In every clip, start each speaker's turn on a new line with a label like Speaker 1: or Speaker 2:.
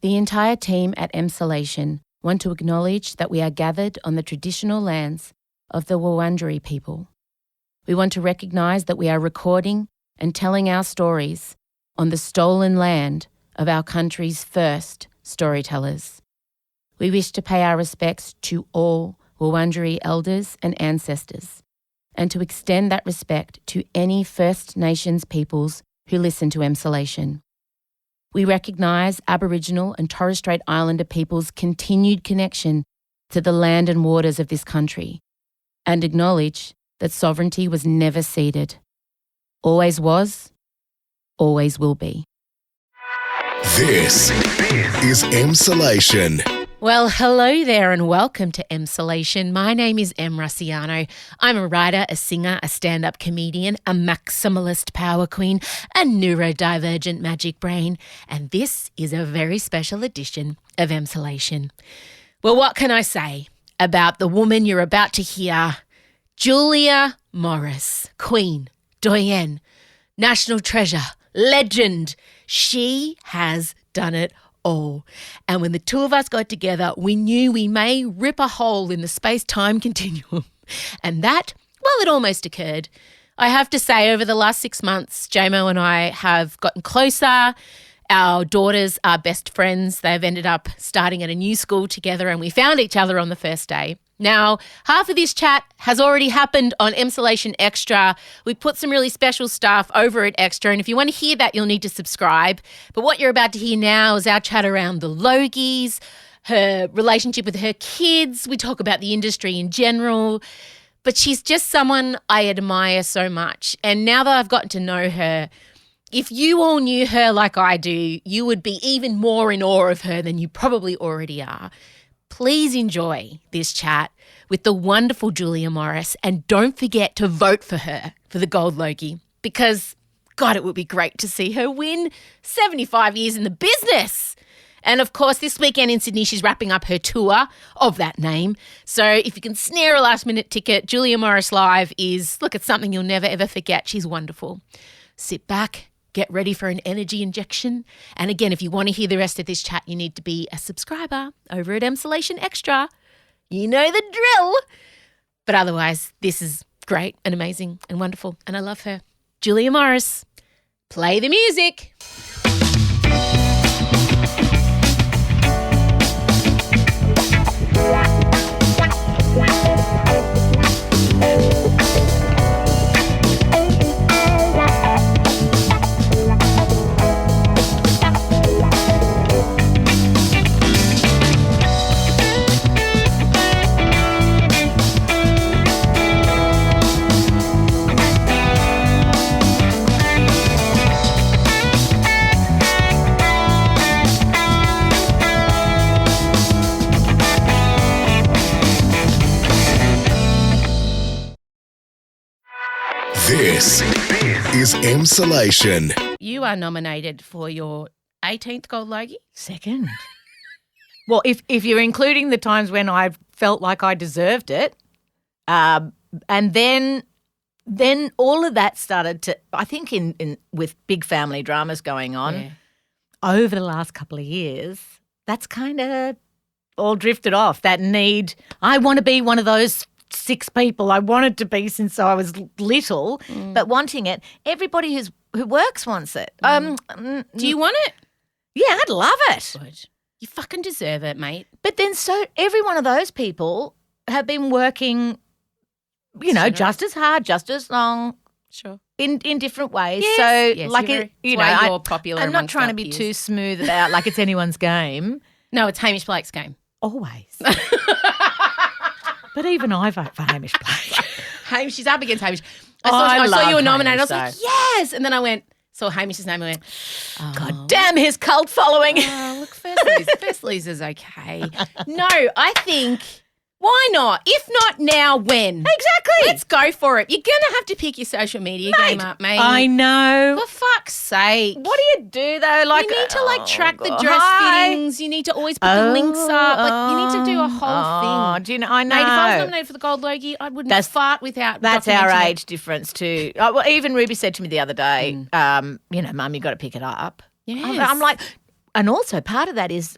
Speaker 1: The entire team at Emsolation want to acknowledge that we are gathered on the traditional lands of the Wurundjeri people. We want to recognise that we are recording and telling our stories on the stolen land of our country's first storytellers. We wish to pay our respects to all Wurundjeri elders and ancestors, and to extend that respect to any First Nations peoples who listen to Emsolation. We recognise Aboriginal and Torres Strait Islander peoples' continued connection to the land and waters of this country, and acknowledge that sovereignty was never ceded. Always was, always will be.
Speaker 2: This is Emsolation.
Speaker 3: Well, hello there and welcome to Emsolation. My name is Em Rusciano. I'm a writer, a singer, a stand-up comedian, a maximalist power queen, a neurodivergent magic brain, and this is a very special edition of Emsolation. Well, what can I say about the woman you're about to hear? Julia Morris, Queen, Doyenne, National Treasure, Legend. She has done it all. And when the two of us got together, we knew we may rip a hole in the space-time continuum. And that, well, it almost occurred. I have to say, over the last 6 months, JMO and I have gotten closer. Our daughters are best friends. They've ended up starting at a new school together, and we found each other on the first day. Now, half of this chat has already happened on Emsolation Extra. We put some really special stuff over at Extra, and if you want to hear that, you'll need to subscribe. But what you're about to hear now is our chat around the Logies, her relationship with her kids. We talk about the industry in general. But she's just someone I admire so much. And now that I've gotten to know her, if you all knew her like I do, you would be even more in awe of her than you probably already are. Please enjoy this chat with the wonderful Julia Morris, and don't forget to vote for her for the Gold Logie, because, God, it would be great to see her win 75 years in the business. And, of course, this weekend in Sydney, she's wrapping up her tour of that name. So if you can snare a last-minute ticket, Julia Morris Live is, look, it's something you'll never, ever forget. She's wonderful. Sit back. Get ready for an energy injection. And again, if you want to hear the rest of this chat, you need to be a subscriber over at Emsolation Extra. You know the drill. But otherwise, this is great and amazing and wonderful, and I love her. Julia Morris, play the music.
Speaker 2: This is Emsolation.
Speaker 1: You are nominated for your 18th Gold Logie.
Speaker 4: Second. Well, if you're including the times when I felt like I deserved it, and then all of that started to, I think in with big family dramas going on over the last couple of years, that's kind of all drifted off. That need, I want to be one of those 6 people I wanted to be since I was little, but wanting it. Everybody who works wants it.
Speaker 1: Do you want it?
Speaker 4: Yeah, I'd love it.
Speaker 1: Good. You fucking deserve it, mate.
Speaker 4: But then every one of those people have been working, just as hard, just as long.
Speaker 1: Sure.
Speaker 4: In different ways.
Speaker 1: Yes.
Speaker 4: So,
Speaker 1: Yes,
Speaker 4: like,
Speaker 1: you're popular.
Speaker 4: I'm not
Speaker 1: amongst
Speaker 4: trying
Speaker 1: our
Speaker 4: to be
Speaker 1: peers.
Speaker 4: too smooth about like it's anyone's game.
Speaker 1: No, it's Hamish Blake's game.
Speaker 4: Always. But even I vote for Hamish Blake.
Speaker 1: Hamish, she's up against Hamish.
Speaker 4: I
Speaker 1: I saw
Speaker 4: love
Speaker 1: you were nominated.
Speaker 4: Hamish,
Speaker 1: I was like, yes. And then I saw Hamish's name. I went,
Speaker 4: God damn his cult following.
Speaker 1: oh, look, First Loser's okay. No, I think, why not? If not now, when?
Speaker 4: Exactly.
Speaker 1: Let's go for it. You're going to have to pick your social media game up, mate.
Speaker 4: I know.
Speaker 1: For fuck's sake.
Speaker 4: What do you do though? Like
Speaker 1: you need to track the
Speaker 4: God.
Speaker 1: dress
Speaker 4: Hi.
Speaker 1: fittings. You need to always put the links up. Like you need to do a whole thing.
Speaker 4: Do you know? I know.
Speaker 1: Mate, if I was nominated for the Gold Logie, I wouldn't fart without
Speaker 4: That's our
Speaker 1: documenting it.
Speaker 4: age difference too. Well, even Ruby said to me the other day, Mum, you got to pick it up.
Speaker 1: Yes.
Speaker 4: I'm like, and also part of that is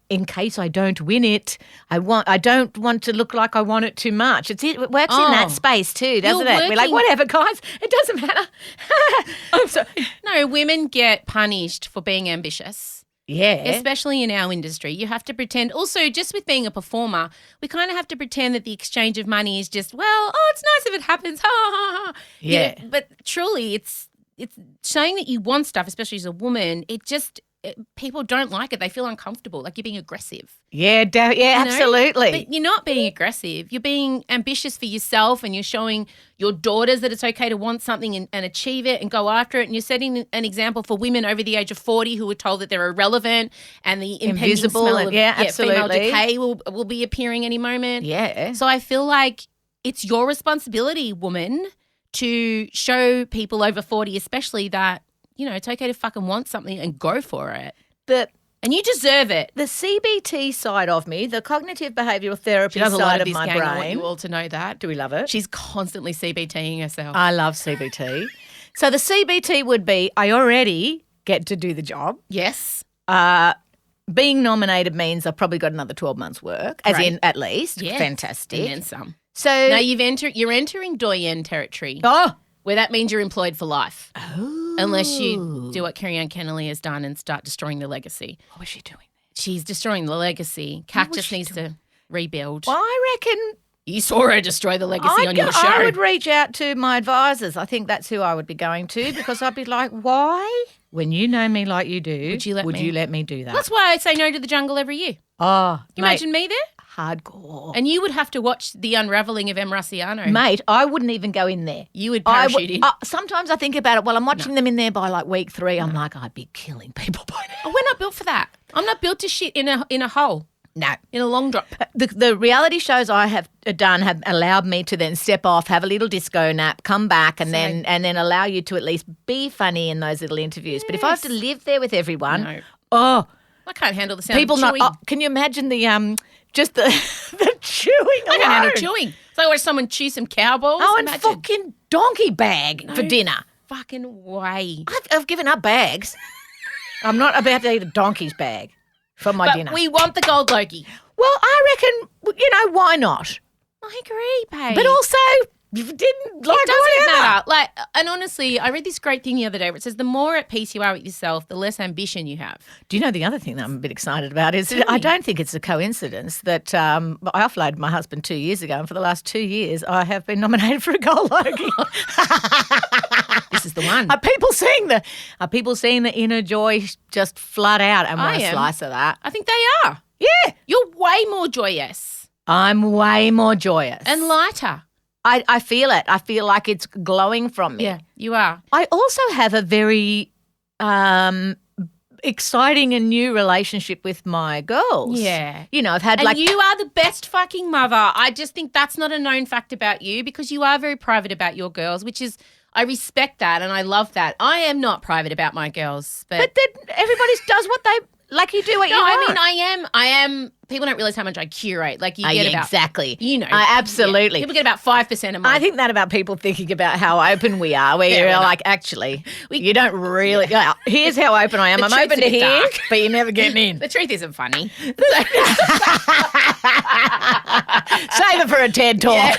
Speaker 4: in case I don't win it, I don't want to look like I want it too much. It works in that space too, doesn't it? We're like, whatever, guys, it doesn't matter.
Speaker 3: No, women get punished for being ambitious.
Speaker 4: Yeah.
Speaker 3: Especially in our industry. You have to pretend. Also, just with being a performer, we kind of have to pretend that the exchange of money is just, it's nice if it happens. Ha, ha, ha.
Speaker 4: Yeah.
Speaker 3: But truly, it's showing that you want stuff, especially as a woman. People don't like it. They feel uncomfortable, like you're being aggressive.
Speaker 4: Yeah, absolutely.
Speaker 3: But you're not being aggressive. You're being ambitious for yourself, and you're showing your daughters that it's okay to want something and achieve it and go after it. And you're setting an example for women over the age of 40 who are told that they're irrelevant and the impending smell of female decay will be appearing any moment.
Speaker 4: Yeah.
Speaker 3: So I feel like it's your responsibility, woman, to show people over 40 especially that, it's okay to fucking want something and go for it. And you deserve it.
Speaker 4: The CBT side of me, the cognitive behavioural therapy
Speaker 3: She does a lot
Speaker 4: side
Speaker 3: of
Speaker 4: of my
Speaker 3: this, gang. I want
Speaker 4: brain.
Speaker 3: you all to know that.
Speaker 4: Do we love it?
Speaker 3: She's constantly CBTing herself.
Speaker 4: I love CBT. So the CBT would be, I already get to do the job.
Speaker 3: Yes.
Speaker 4: Being nominated means I've probably got another 12 months' work, as in at least.
Speaker 3: Yes.
Speaker 4: Fantastic.
Speaker 3: And then some.
Speaker 4: So
Speaker 3: Now you're entering doyen territory. Where that means you're employed for life.
Speaker 4: Oh.
Speaker 3: Unless you do what Kerry-Anne Kennelly has done and start destroying the legacy.
Speaker 4: What was she doing?
Speaker 3: She's destroying the legacy. Cactus needs to rebuild.
Speaker 4: Well, I reckon
Speaker 3: You saw her destroy the legacy on your show.
Speaker 4: I would reach out to my advisors. I think that's who I would be going to because I'd be like, why? When you know me like you do,
Speaker 3: Would you let me
Speaker 4: do that?
Speaker 3: That's why I say no to the jungle every year.
Speaker 4: Oh,
Speaker 3: Can you imagine me there?
Speaker 4: Hardcore.
Speaker 3: And you would have to watch the unravelling of M. Russiano.
Speaker 4: Mate, I wouldn't even go in there.
Speaker 3: You would parachute in.
Speaker 4: Sometimes I think about it while I'm watching them in there by like week 3. I'm like, I'd be killing people by now.
Speaker 3: Oh, we're not built for that. I'm not built to shit in a hole.
Speaker 4: No.
Speaker 3: In a long drop.
Speaker 4: The reality shows I have done have allowed me to then step off, have a little disco nap, come back and then allow you to at least be funny in those little interviews. Yes. But if I have to live there with everyone, I
Speaker 3: can't handle the sound
Speaker 4: people
Speaker 3: of chewing.
Speaker 4: Can you imagine the just the chewing
Speaker 3: I
Speaker 4: alone?
Speaker 3: can't handle chewing. So I watch someone chew some cow balls.
Speaker 4: Oh, and fucking donkey bag for dinner.
Speaker 3: Fucking way.
Speaker 4: I've given up bags. I'm not about to eat a donkey's bag for my dinner.
Speaker 3: We want the gold Loki.
Speaker 4: Well, I reckon, why not?
Speaker 3: I agree, babe.
Speaker 4: But also, you didn't like
Speaker 3: it doesn't
Speaker 4: whatever.
Speaker 3: matter. And honestly, I read this great thing the other day where it says the more at peace you are with yourself, the less ambition you have.
Speaker 4: Do you know the other thing that I'm a bit excited about is I don't think it's a coincidence that I offloaded my husband 2 years ago, and for the last 2 years I have been nominated for a Gold Logie.
Speaker 3: This is the one.
Speaker 4: Are people seeing the inner joy just flood out and want a slice of that?
Speaker 3: I think they are.
Speaker 4: Yeah.
Speaker 3: You're way more joyous.
Speaker 4: I'm way more joyous.
Speaker 3: And lighter.
Speaker 4: I feel it. I feel like it's glowing from me.
Speaker 3: Yeah, you are.
Speaker 4: I also have a very exciting and new relationship with my girls.
Speaker 3: Yeah.
Speaker 4: I've had
Speaker 3: and you are the best fucking mother. I just think that's not a known fact about you because you are very private about your girls, which is, I respect that and I love that. I am not private about my girls. But
Speaker 4: then everybody does what they, like you do what you want.
Speaker 3: I mean, I am, people don't realise how much I curate. Like you get about.
Speaker 4: Exactly.
Speaker 3: Yeah.
Speaker 4: Absolutely.
Speaker 3: People get about 5% of my.
Speaker 4: I think that about people thinking about how open we are, where you're like, actually, you don't really, here's how open I am. I'm open to here, dark. But you're never getting in.
Speaker 3: The truth isn't funny.
Speaker 4: Save it for a TED Talk.
Speaker 3: Yeah.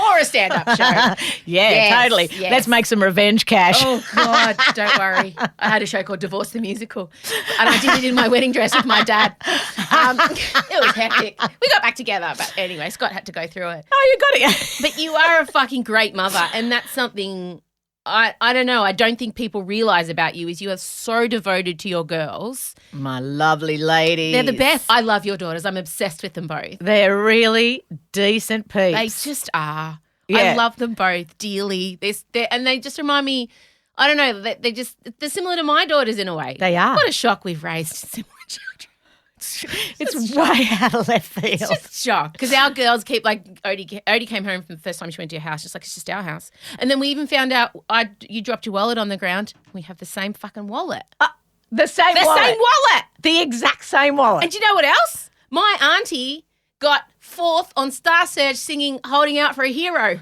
Speaker 3: Or a stand-up show.
Speaker 4: Yes, totally.
Speaker 3: Yes.
Speaker 4: Let's make some revenge cash.
Speaker 3: Oh, God, don't worry. I had a show called Divorce the Musical, and I did it in my wedding dress with my dad. It was hectic. We got back together, but anyway, Scott had to go through it.
Speaker 4: Oh, you got it.
Speaker 3: But you are a fucking great mother, and that's something I don't know. I don't think people realise about you is you are so devoted to your girls.
Speaker 4: My lovely ladies.
Speaker 3: They're the best. I love your daughters. I'm obsessed with them both.
Speaker 4: They're really decent peeps.
Speaker 3: They just are.
Speaker 4: Yeah.
Speaker 3: I love them both dearly. And they just remind me, I don't know, they're similar to my daughters in a way.
Speaker 4: They are.
Speaker 3: What a shock we've raised similar children.
Speaker 4: It's way out of left field.
Speaker 3: It's just a shock because our girls keep like Odie came home from the first time she went to your house, just like it's just our house. And then we even found out you dropped your wallet on the ground. We have the same fucking wallet.
Speaker 4: The same
Speaker 3: wallet.
Speaker 4: The exact same wallet.
Speaker 3: And do you know what else? My auntie got 4th on Star Search singing "Holding Out for a Hero."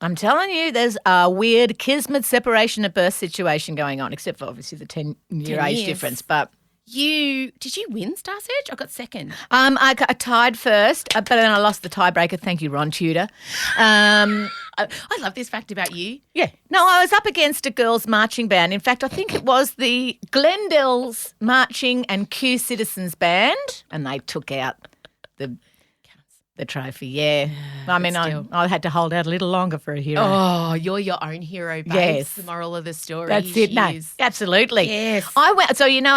Speaker 4: I'm telling you, there's a weird kismet separation at birth situation going on, except for obviously the 10-year age difference. But
Speaker 3: Did you win Star Search? I got second.
Speaker 4: I tied first, but then I lost the tiebreaker. Thank you, Ron Tudor.
Speaker 3: I love this fact about you.
Speaker 4: Yeah. No, I was up against a girls' marching band. In fact, I think it was the Glendale's Marching and Kew Citizens Band, and they took out the trophy. Yeah. I mean, I had to hold out a little longer for a hero.
Speaker 3: Oh, you're your own hero, babe.
Speaker 4: Yes.
Speaker 3: The moral of the story.
Speaker 4: That's it. No, absolutely.
Speaker 3: Yes.
Speaker 4: I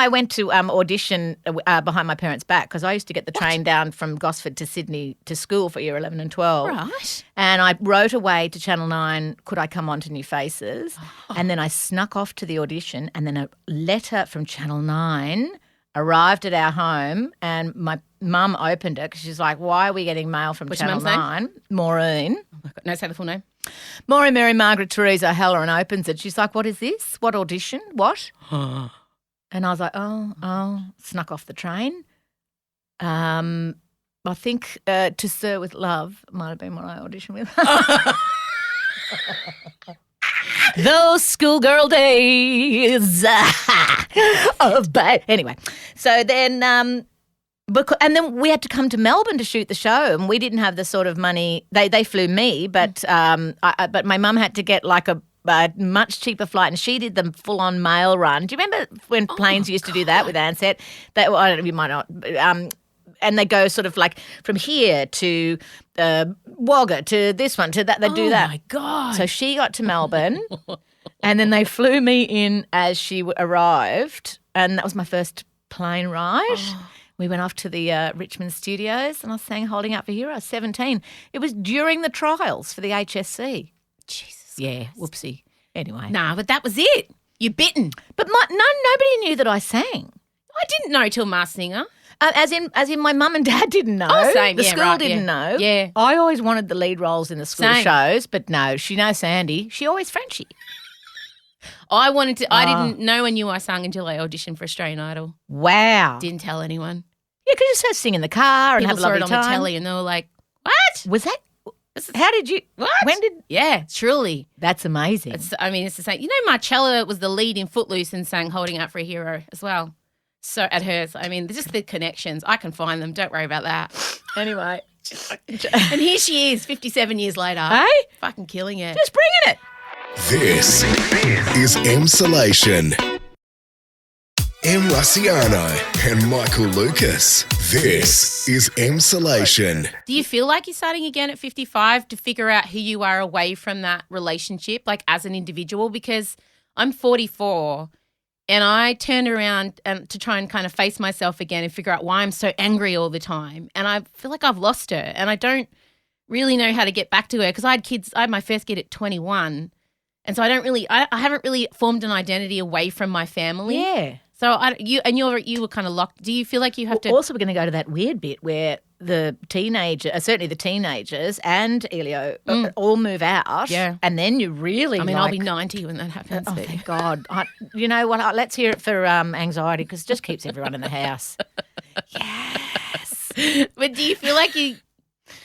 Speaker 4: went to audition behind my parents' back because I used to get the train down from Gosford to Sydney to school for year 11 and 12.
Speaker 3: Right.
Speaker 4: And I wrote away to Channel 9, could I come on to New Faces? And then I snuck off to the audition, and then a letter from Channel 9 arrived at our home, and my mum opened it because she's like, why are we getting mail from
Speaker 3: What's your
Speaker 4: Channel
Speaker 3: mum's
Speaker 4: 9? Maureen.
Speaker 3: Oh my God. No, say the full name.
Speaker 4: Maureen Mary Margaret Teresa Halloran opens it. She's like, what is this? What audition? What? And I was like, oh, snuck off the train. I think To Sir With Love might have been what I auditioned with. Those schoolgirl days of anyway. So then, and then we had to come to Melbourne to shoot the show, and we didn't have the sort of money. They flew me, but but my mum had to get like a much cheaper flight, and she did the full-on mail run. Do you remember when planes used to do that with Ansett? That I don't know, you might not. And they go sort of like from here to Wagga to this one to that. They do that.
Speaker 3: Oh, my God.
Speaker 4: So she got to Melbourne and then they flew me in as she arrived, and that was my first plane ride.
Speaker 3: Oh.
Speaker 4: We went off to the Richmond studios and I sang Holding Out for Hero. I was 17. It was during the trials for the HSC.
Speaker 3: Jesus.
Speaker 4: Yeah,
Speaker 3: Christ.
Speaker 4: whoopsie. Anyway.
Speaker 3: Nah, but that was it. You're bitten.
Speaker 4: But nobody knew that I sang.
Speaker 3: I didn't know till Masked Singer.
Speaker 4: As in, my mum and dad didn't know.
Speaker 3: Oh, same.
Speaker 4: The
Speaker 3: Yeah,
Speaker 4: school
Speaker 3: right,
Speaker 4: didn't
Speaker 3: yeah.
Speaker 4: know.
Speaker 3: Yeah.
Speaker 4: I always wanted the lead roles in the school
Speaker 3: Same.
Speaker 4: shows, but no, she knows Sandy. She always Frenchy.
Speaker 3: I didn't know I knew I sang until I auditioned for Australian Idol.
Speaker 4: Wow.
Speaker 3: Didn't tell anyone.
Speaker 4: Yeah, because you just sing in the car and
Speaker 3: People
Speaker 4: have a
Speaker 3: saw
Speaker 4: lovely
Speaker 3: it on
Speaker 4: time.
Speaker 3: the telly and they were like, what?
Speaker 4: Was that? How did you?
Speaker 3: What?
Speaker 4: When did?
Speaker 3: Yeah, truly.
Speaker 4: That's amazing.
Speaker 3: It's the same. You know, Marcella was the lead in Footloose and sang Holding Out for a Hero as well. So at hers, I mean, just the connections. I can find them. Don't worry about that.
Speaker 4: Anyway,
Speaker 3: And here she is, 57 years later.
Speaker 4: Hey?
Speaker 3: Fucking killing it.
Speaker 4: Just bringing it.
Speaker 2: This is Emsolation. Em Rusciano and Michael Lucas. This is Emsolation.
Speaker 3: Do you feel like you're starting again at 55 to figure out who you are away from that relationship, like as an individual? Because I'm 44 and I turned around to try and kind of face myself again and figure out why I'm so angry all the time. And I feel like I've lost her and I don't really know how to get back to her because I had my first kid at 21. And so I haven't really formed an identity away from my family.
Speaker 4: Yeah.
Speaker 3: So you were kind of locked. Do you feel like you have to?
Speaker 4: Also, we're going to go to that weird bit where the certainly the teenagers and Elio all move out.
Speaker 3: Yeah.
Speaker 4: And then you really
Speaker 3: I'll be 90 when that happens.
Speaker 4: Oh, thank God. You know what? Let's hear it for anxiety because it just keeps everyone in the house. Yes.
Speaker 3: But do you feel like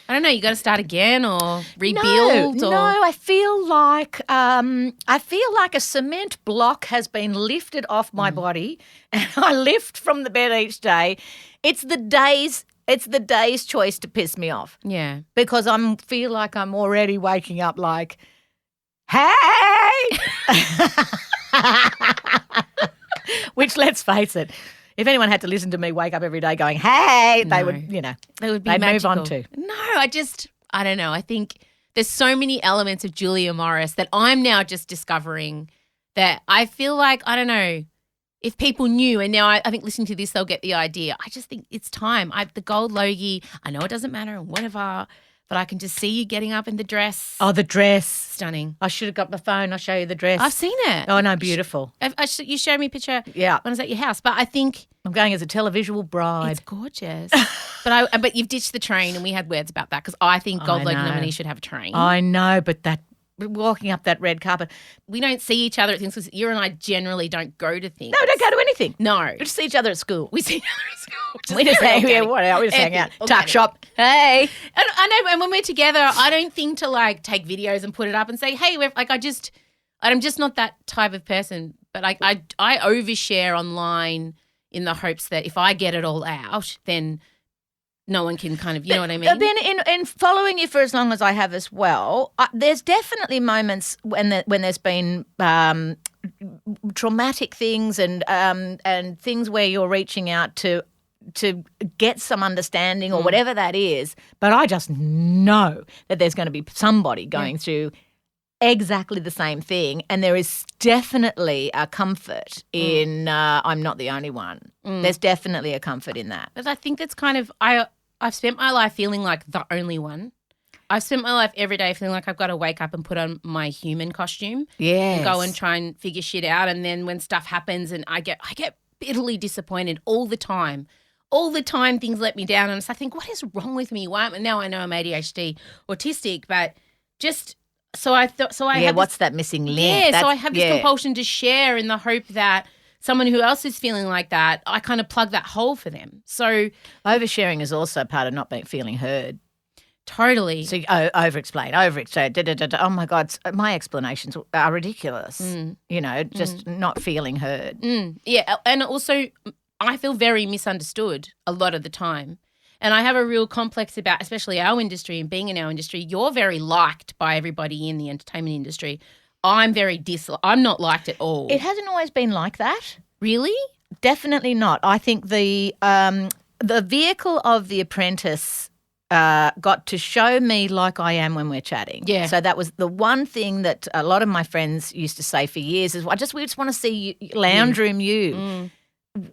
Speaker 3: I don't know, you got to start again or rebuild?
Speaker 4: No, I feel like a cement block has been lifted off my body, and I lift from the bed each day. It's the day's choice to piss me off
Speaker 3: Yeah.
Speaker 4: because I feel like I'm already waking up like, hey, which let's face it. If anyone had to listen to me wake up every day going, hey, they would,
Speaker 3: It would be
Speaker 4: they'd
Speaker 3: magical.
Speaker 4: move on to.
Speaker 3: No, I don't know. I think there's so many elements of Julia Morris that I'm now just discovering that I feel like, I don't know, if people knew, and now I think listening to this, they'll get the idea. I just think it's time. The gold Logie, I know it doesn't matter and whatever, but I can just see you getting up in the dress.
Speaker 4: Oh, the dress.
Speaker 3: Stunning.
Speaker 4: I should have got my phone. I'll show you the dress.
Speaker 3: I've seen it.
Speaker 4: Oh, no, beautiful.
Speaker 3: You showed me a picture
Speaker 4: Yeah.
Speaker 3: when I was at your house, but I think
Speaker 4: I'm going as a televisual bride.
Speaker 3: it's gorgeous. But you've ditched the train, and we had words about that because I think Gold Logie
Speaker 4: know.
Speaker 3: nominees should have a train.
Speaker 4: I know, but that walking up that red carpet.
Speaker 3: We don't see each other at things because you and I generally don't go to things.
Speaker 4: No, we don't go to anything.
Speaker 3: No.
Speaker 4: We just see each other at school.
Speaker 3: We see each other at school. which is
Speaker 4: We just
Speaker 3: very
Speaker 4: hang, yeah,
Speaker 3: organic.
Speaker 4: what, we just hang out.
Speaker 3: Organic.
Speaker 4: Tuck shop. Hey.
Speaker 3: And I know, and when we're together, I don't think to like take videos and put it up and say, hey, I'm just not that type of person. But I overshare online in the hopes that if I get it all out, then no one can kind of, you know what I mean?
Speaker 4: Then in following you for as long as I have as well, there's definitely moments when there's been traumatic things and things where you're reaching out to get some understanding or whatever that is. But I just know that there's going to be somebody going through exactly the same thing, and there is definitely a comfort in I'm not the only one. There's definitely a comfort in that.
Speaker 3: But I think that's kind of I've spent my life feeling like the only one. I've spent my life every day feeling like I've got to wake up and put on my human costume and go and try and figure shit out. And then when stuff happens and I get bitterly disappointed all the time. All the time things let me down, and I think, what is wrong with me? Why? Now I know I'm ADHD, autistic, but just so I thought. So I had
Speaker 4: what's that missing link?
Speaker 3: Yeah, so I have this compulsion to share in the hope that someone who else is feeling like that, I kind of plug that hole for them. So
Speaker 4: oversharing is also part of not feeling heard.
Speaker 3: Totally.
Speaker 4: So over-explain. Oh, my God, my explanations are ridiculous. You know, just not feeling heard.
Speaker 3: Yeah, and also I feel very misunderstood a lot of the time. And I have a real complex about, especially our industry and being in our industry. You're very liked by everybody in the entertainment industry. I'm not liked at all.
Speaker 4: It hasn't always been like that.
Speaker 3: Really?
Speaker 4: Definitely not. I think the vehicle of The Apprentice got to show me like I am when we're chatting.
Speaker 3: Yeah.
Speaker 4: So that was the one thing that a lot of my friends used to say for years is, we just want to see you, lounge room you.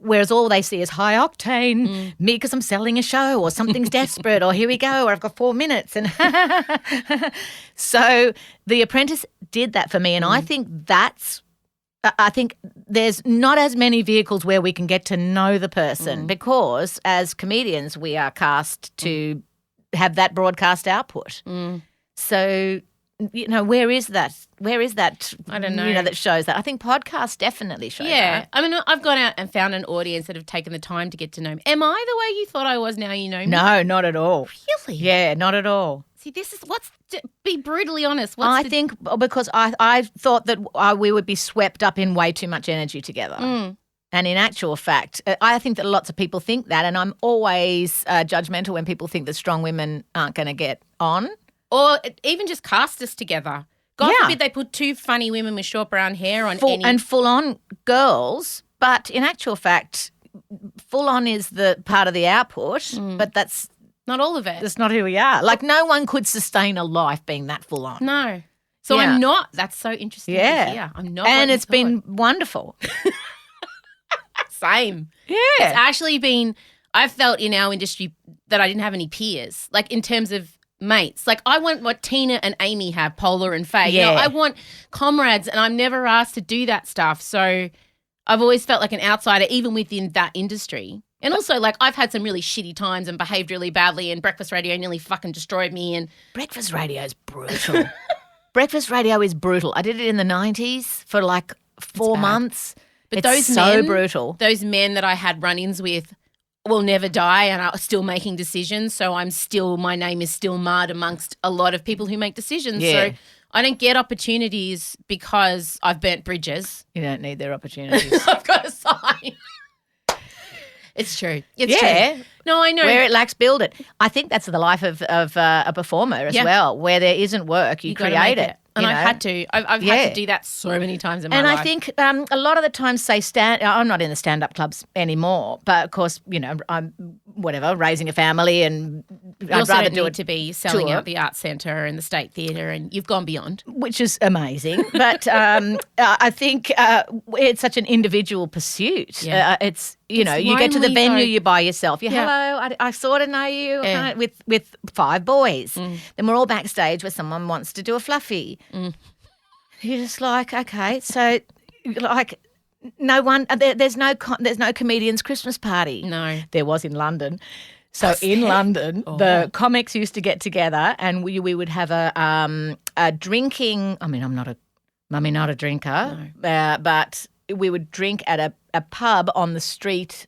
Speaker 4: Whereas all they see is high octane, me because I'm selling a show or something's desperate or here we go or I've got 4 minutes. And so The Apprentice did that for me, and I think there's not as many vehicles where we can get to know the person because as comedians we are cast to have that broadcast output. So, you know, where is that?
Speaker 3: I don't know.
Speaker 4: You know, that shows that. I think podcasts definitely show that.
Speaker 3: Yeah. I mean, I've gone out and found an audience that have taken the time to get to know me. Am I the way you thought I was now you know me?
Speaker 4: No, not at all.
Speaker 3: Really?
Speaker 4: Yeah, not at all.
Speaker 3: See, be brutally honest.
Speaker 4: I think because I thought that we would be swept up in way too much energy together. And in actual fact, I think that lots of people think that, and I'm always judgmental when people think that strong women aren't going to get on.
Speaker 3: Or even just cast us together. God forbid they put two funny women with short brown hair on
Speaker 4: and full-on girls. But in actual fact, full-on is the part of the output, but that's
Speaker 3: not all of it.
Speaker 4: That's not who we are. Like no one could sustain a life being that full-on.
Speaker 3: No. So I'm not. That's so interesting to hear. I'm not.
Speaker 4: And it's been wonderful.
Speaker 3: Same.
Speaker 4: Yeah.
Speaker 3: It's actually been, I've felt in our industry that I didn't have any peers, like in terms of mates. Like I want what Tina and Amy have, Paula and Faye.
Speaker 4: Yeah.
Speaker 3: You know, I want comrades, and I'm never asked to do that stuff. So I've always felt like an outsider even within that industry. And also, like, I've had some really shitty times and behaved really badly, and breakfast radio nearly fucking destroyed me. And
Speaker 4: breakfast radio is brutal. Breakfast radio is brutal. I did it in the 90s for like 4 months.
Speaker 3: But
Speaker 4: it's
Speaker 3: those
Speaker 4: so
Speaker 3: men,
Speaker 4: brutal.
Speaker 3: Those men that I had run-ins with will never die and are still making decisions. So my name is still marred amongst a lot of people who make decisions.
Speaker 4: Yeah.
Speaker 3: So I don't get opportunities because I've burnt bridges.
Speaker 4: You don't need their opportunities.
Speaker 3: I've got a sign. It's true. It's true. No, I know.
Speaker 4: Where it lacks, build it. I think that's the life of a performer as well. Where there isn't work, you create it.
Speaker 3: And I've had to. I've had to do that so many times in my life.
Speaker 4: And I think a lot of the times, I'm not in the stand-up clubs anymore, but of course, you know, I'm raising a family, and I'd rather do it
Speaker 3: to be selling out the Arts Centre and the State Theatre, and you've gone beyond,
Speaker 4: which is amazing. But I think it's such an individual pursuit.
Speaker 3: Yeah.
Speaker 4: It's you get to the venue, you're by yourself. Hello, I sort of know you with 5 boys. Then we're all backstage where someone wants to do a fluffy. You're just like, okay, so like no one. There's no comedian's Christmas party.
Speaker 3: No,
Speaker 4: there was in London. So in London, the comics used to get together, and we would have a drinking. I mean, I'm not a drinker, but we would drink at a pub on the street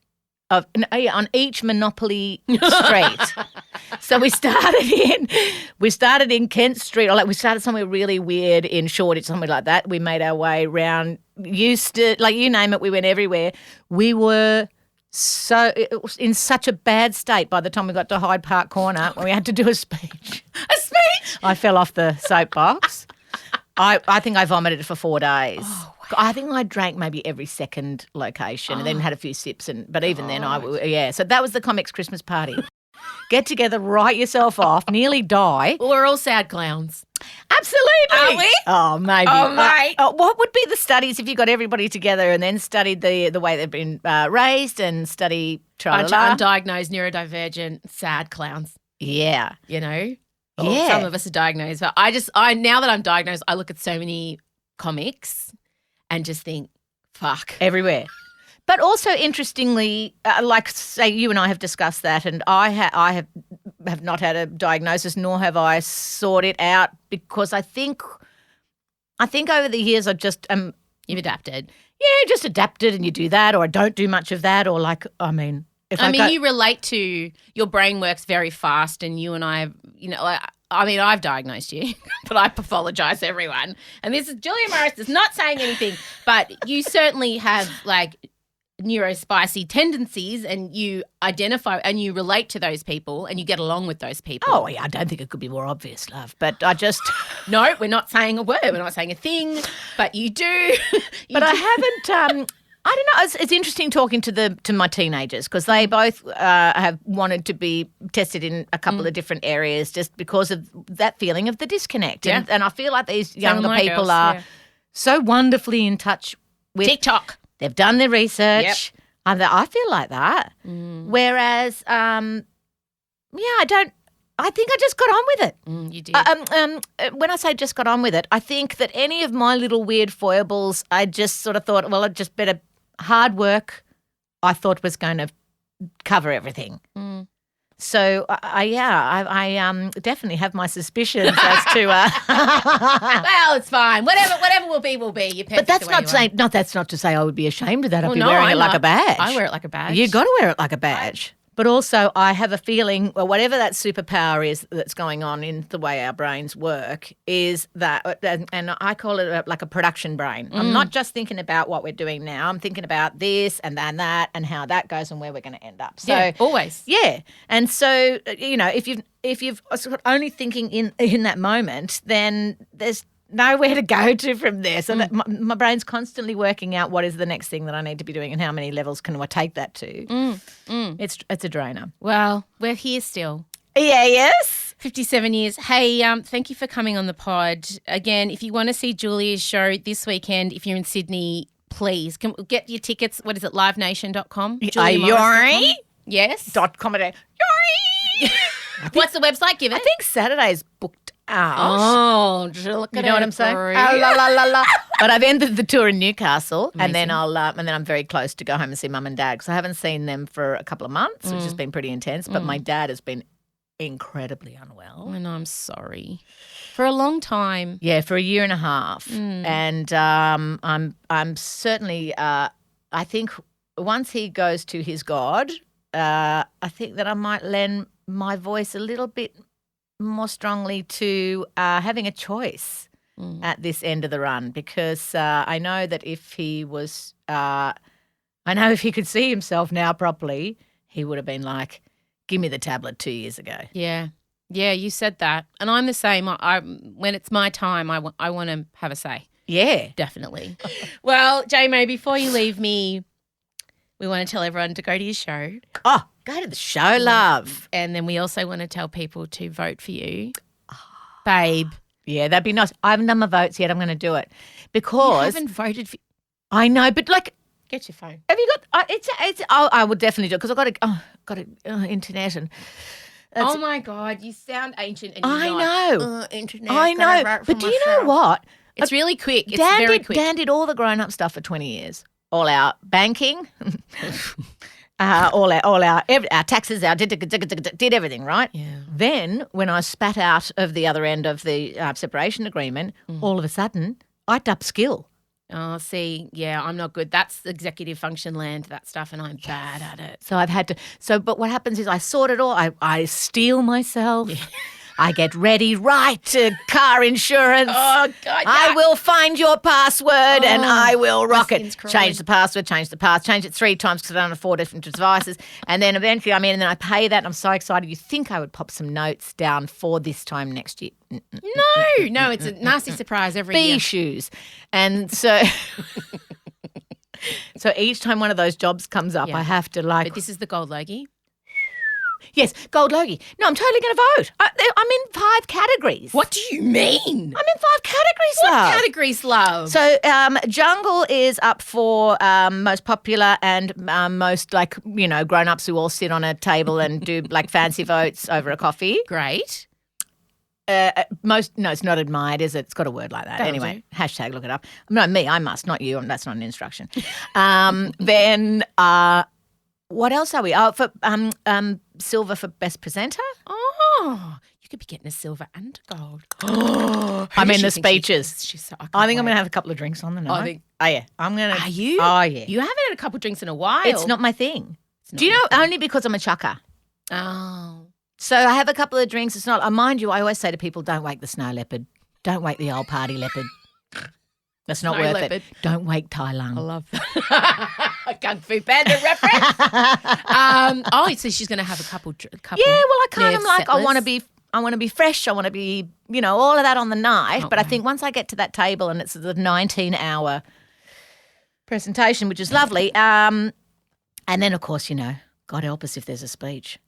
Speaker 4: on each Monopoly street. So we started in Kent Street, or like we started somewhere really weird in Shoreditch, somewhere like that. We made our way around, you name it, we went everywhere. We were so it was in such a bad state by the time we got to Hyde Park Corner when we had to do a speech.
Speaker 3: A speech?
Speaker 4: I fell off the soapbox. I think I vomited for 4 days. Oh, wow. I think I drank maybe every second location and then had a few sips. But even then, So that was the Comics Christmas party. Get together, write yourself off, nearly die.
Speaker 3: Well, we're all sad clowns.
Speaker 4: Absolutely.
Speaker 3: Are we?
Speaker 4: Oh, maybe.
Speaker 3: Oh, mate.
Speaker 4: What would be the studies if you got everybody together and then studied the way they've been raised and study tra-la-la?
Speaker 3: Undiagnosed, neurodivergent, sad clowns.
Speaker 4: Yeah.
Speaker 3: You know?
Speaker 4: Yeah.
Speaker 3: Some of us are diagnosed. But I now that I'm diagnosed, I look at so many comics and just think, fuck.
Speaker 4: Everywhere. But also, interestingly, like say you and I have discussed that, and I have not had a diagnosis, nor have I sought it out because I think over the years I just
Speaker 3: You've adapted.
Speaker 4: Yeah, just adapted, and you do that, or I don't do much of that, or like
Speaker 3: you relate to your brain works very fast, and you and I, I've diagnosed you, but I pathologise everyone. And this is Julia Morris is not saying anything, but you certainly have like neurospicy tendencies, and you identify and you relate to those people, and you get along with those people.
Speaker 4: Oh, yeah, I don't think it could be more obvious, love. But I just
Speaker 3: no, we're not saying a word, we're not saying a thing, but you do.
Speaker 4: But I haven't. I don't know. It's interesting talking to my teenagers because they both have wanted to be tested in a couple of different areas just because of that feeling of the disconnect.
Speaker 3: Yeah.
Speaker 4: And I feel like these younger
Speaker 3: my
Speaker 4: people
Speaker 3: girls,
Speaker 4: are so wonderfully in touch with
Speaker 3: TikTok.
Speaker 4: They've done their research.
Speaker 3: Yep.
Speaker 4: I feel like that. Whereas, I don't. I think I just got on with it.
Speaker 3: You did.
Speaker 4: When I say just got on with it, I think that any of my little weird foibles, I just sort of thought, well, I'd just better hard work. I thought was going to cover everything. So I definitely have my suspicions as to.
Speaker 3: Well, it's fine. Whatever will be, will be. You're
Speaker 4: But that's not to say I would be ashamed of that. I'd be
Speaker 3: no,
Speaker 4: wearing
Speaker 3: I'm
Speaker 4: it like
Speaker 3: not.
Speaker 4: a badge.
Speaker 3: I wear it like a badge.
Speaker 4: You got to wear it like a badge. But also, I have a feeling, well, whatever that superpower is that's going on in the way our brains work, is that, and I call it like a production brain. I'm not just thinking about what we're doing now. I'm thinking about this and then that and how that goes and where we're going to end up. So
Speaker 3: Yeah, always.
Speaker 4: yeah, and so if you've sort of only thinking in that moment, then there's nowhere to go to from there. So that my brain's constantly working out what is the next thing that I need to be doing and how many levels can I take that to. It's a drainer.
Speaker 3: Well, we're here still.
Speaker 4: Yeah, yes.
Speaker 3: 57 years. Hey, thank you for coming on the pod. Again, if you want to see Julia's show this weekend, if you're in Sydney, please get your tickets. What is it, livenation.com?
Speaker 4: Yori?
Speaker 3: Yes.
Speaker 4: .com. Yori!
Speaker 3: What's the website? Give it.
Speaker 4: I think Saturday's booked out.
Speaker 3: Oh, look at
Speaker 4: You know what I'm saying? But I've ended the tour in Newcastle, and then I'm very close to go home and see Mum and Dad because I haven't seen them for a couple of months, which has been pretty intense. But my dad has been incredibly unwell.
Speaker 3: And I'm sorry. For a long time.
Speaker 4: Yeah, for a year and a half, and I'm certainly. I think once he goes to his God, I think that I might lend my voice a little bit more strongly to having a choice at this end of the run because I know that if he was, if he could see himself now properly, he would have been like, give me the tablet 2 years ago.
Speaker 3: Yeah. Yeah, you said that. And I'm the same. When it's my time, I want to have a say.
Speaker 4: Yeah.
Speaker 3: Definitely. Well, J-Mo, before you leave me, we want to tell everyone to go to your show.
Speaker 4: Oh, go to the show, love.
Speaker 3: And then we also want to tell people to vote for you. Babe.
Speaker 4: Yeah, that'd be nice. I haven't done my votes yet. I'm going to do it because
Speaker 3: You haven't voted for.
Speaker 4: I know, but like,
Speaker 3: Get your phone.
Speaker 4: have you got? I would definitely do it because I've got internet and.
Speaker 3: Oh my God, you sound ancient. And
Speaker 4: I
Speaker 3: you're
Speaker 4: know.
Speaker 3: not. Internet.
Speaker 4: I know, but do you know what?
Speaker 3: It's really quick. It's
Speaker 4: Dan
Speaker 3: very
Speaker 4: did,
Speaker 3: quick.
Speaker 4: Dan did all the grown-up stuff for 20 years. All our banking, all our taxes, did everything, right?
Speaker 3: Yeah.
Speaker 4: Then when I spat out of the other end of the separation agreement, all of a sudden I'd upskill.
Speaker 3: Oh, see, yeah, I'm not good. That's executive function land, that stuff, and I'm bad at it.
Speaker 4: So I've had to. But what happens is I sort it all. I steel myself. I get ready, right to car insurance.
Speaker 3: Oh, God,
Speaker 4: I will find your password and I will rock it.
Speaker 3: skin's crawling.
Speaker 4: Change the password, change it 3 times because I don't have 4 different devices. And then eventually I'm in and then I pay that and I'm so excited. You think I would pop some notes down for this time next year.
Speaker 3: No, it's a nasty surprise every
Speaker 4: Bee
Speaker 3: year.
Speaker 4: shoes. And so so each time one of those jobs comes up,
Speaker 3: Yeah.
Speaker 4: I have to like,
Speaker 3: But this is the gold logie.
Speaker 4: yes, gold logie. No, I'm totally going to vote. I'm in 5 categories.
Speaker 3: What do you mean?
Speaker 4: I'm in 5 categories,
Speaker 3: What
Speaker 4: love.
Speaker 3: categories, love?
Speaker 4: So jungle is up for most popular and most like, you know, grown-ups who all sit on a table and do like fancy votes over a coffee.
Speaker 3: Great.
Speaker 4: No, it's not admired, is it? It's got a word like that.
Speaker 3: That'll
Speaker 4: Anyway, hashtag look it up. No, me, I must, not you. That's not an instruction. Then what else are we? Oh, for silver for best presenter.
Speaker 3: Oh, you could be getting a silver and a gold. Oh,
Speaker 4: I'm in the speeches.
Speaker 3: She's so,
Speaker 4: I think I'm going to have a couple of drinks on the night. Oh, yeah. I'm going to.
Speaker 3: Are you?
Speaker 4: Oh, yeah.
Speaker 3: You haven't had a couple drinks in a while.
Speaker 4: It's not my thing.
Speaker 3: It's not
Speaker 4: Do you
Speaker 3: your
Speaker 4: know?
Speaker 3: thing.
Speaker 4: Only because I'm a chucker.
Speaker 3: Oh.
Speaker 4: So I have a couple of drinks. It's not, mind you, I always say to people, don't wake the snow leopard. Don't wake the old party leopard. That's not
Speaker 3: Snow
Speaker 4: worth
Speaker 3: leopard.
Speaker 4: it. Don't wake Tai Lung.
Speaker 3: I love that. Kung Fu Panda reference. So she's going to have a couple.
Speaker 4: Yeah, well, I kind of
Speaker 3: Yeah,
Speaker 4: like, I want to
Speaker 3: settlers.
Speaker 4: be fresh. I want to be, you know, all of that on the night.
Speaker 3: Can't
Speaker 4: But I
Speaker 3: wait.
Speaker 4: think once I get to that table and it's the 19-hour presentation, which is lovely. And then, of course, you know, God help us if there's a speech.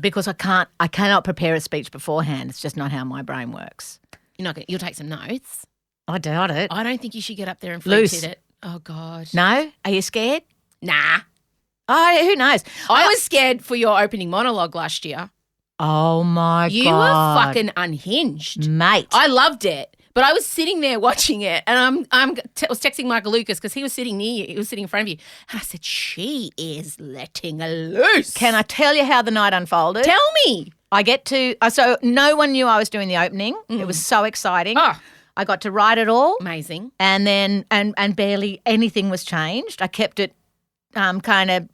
Speaker 4: Because I cannot prepare a speech beforehand. It's just not how my brain works.
Speaker 3: You'll take some notes.
Speaker 4: I doubt it.
Speaker 3: I don't think you should get up there and
Speaker 4: Loose.
Speaker 3: flip it. Oh God.
Speaker 4: No? Are you scared?
Speaker 3: Nah.
Speaker 4: Oh, who knows?
Speaker 3: I was scared for your opening monologue last year.
Speaker 4: Oh, my
Speaker 3: You
Speaker 4: God.
Speaker 3: were fucking unhinged.
Speaker 4: Mate.
Speaker 3: I loved it. But I was sitting there watching it and I was texting Michael Lucas because he was sitting near you. He was sitting in front of you. And I said, she is letting loose.
Speaker 4: Can I tell you how the night unfolded?
Speaker 3: Tell me.
Speaker 4: I get to, so no one knew I was doing the opening. It was so exciting.
Speaker 3: Oh,
Speaker 4: I got to write it all.
Speaker 3: amazing.
Speaker 4: And then, and barely anything was changed. I kept it kind of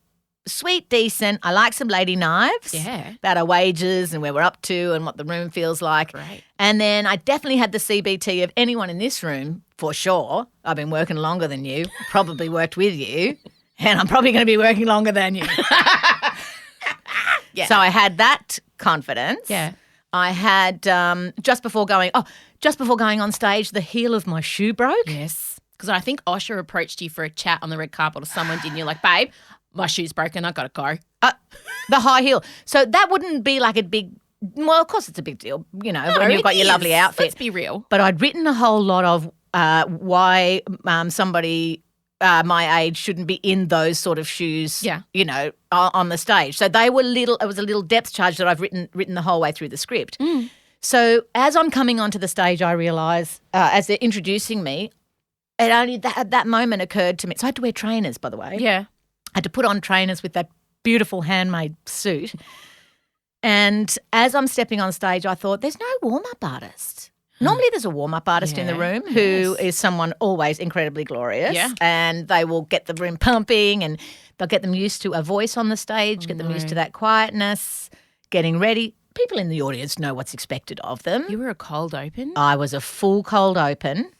Speaker 4: sweet, decent. I like some lady knives.
Speaker 3: Yeah.
Speaker 4: About our wages and where we're up to and what the room feels like.
Speaker 3: Great.
Speaker 4: And then I definitely had the CBT of anyone in this room, for sure. I've been working longer than you, probably worked with you, and I'm probably going to be working longer than you.
Speaker 3: Yeah.
Speaker 4: So I had that confidence.
Speaker 3: Yeah.
Speaker 4: I had just before going on stage, the heel of my shoe broke.
Speaker 3: Yes. Because I think Osher approached you for a chat on the red carpet or someone, didn't you? Like, babe, my shoe's broken. I got to go.
Speaker 4: The high heel. So that wouldn't be like a big, well, of course it's a big deal, you know, when you've got your lovely outfit.
Speaker 3: Let's be real.
Speaker 4: But I'd written a whole lot of why somebody my age shouldn't be in those sort of shoes,
Speaker 3: Yeah.
Speaker 4: you know, on the stage. So they were it was a little depth charge that I've written the whole way through the script. So as I'm coming onto the stage, I realise, as they're introducing me, it only that moment occurred to me. So I had to wear trainers, by the way.
Speaker 3: Yeah.
Speaker 4: I had to put on trainers with that beautiful handmade suit. And as I'm stepping on stage, I thought, there's no warm-up artist. Normally there's a warm-up artist in the
Speaker 3: Yeah,
Speaker 4: room who is someone always incredibly glorious.
Speaker 3: Yeah.
Speaker 4: And they will get the room pumping and they'll get them used to a voice on the stage, get them used to that quietness, getting ready. People in the audience know what's expected of them.
Speaker 3: You were a cold open.
Speaker 4: I was a full cold open.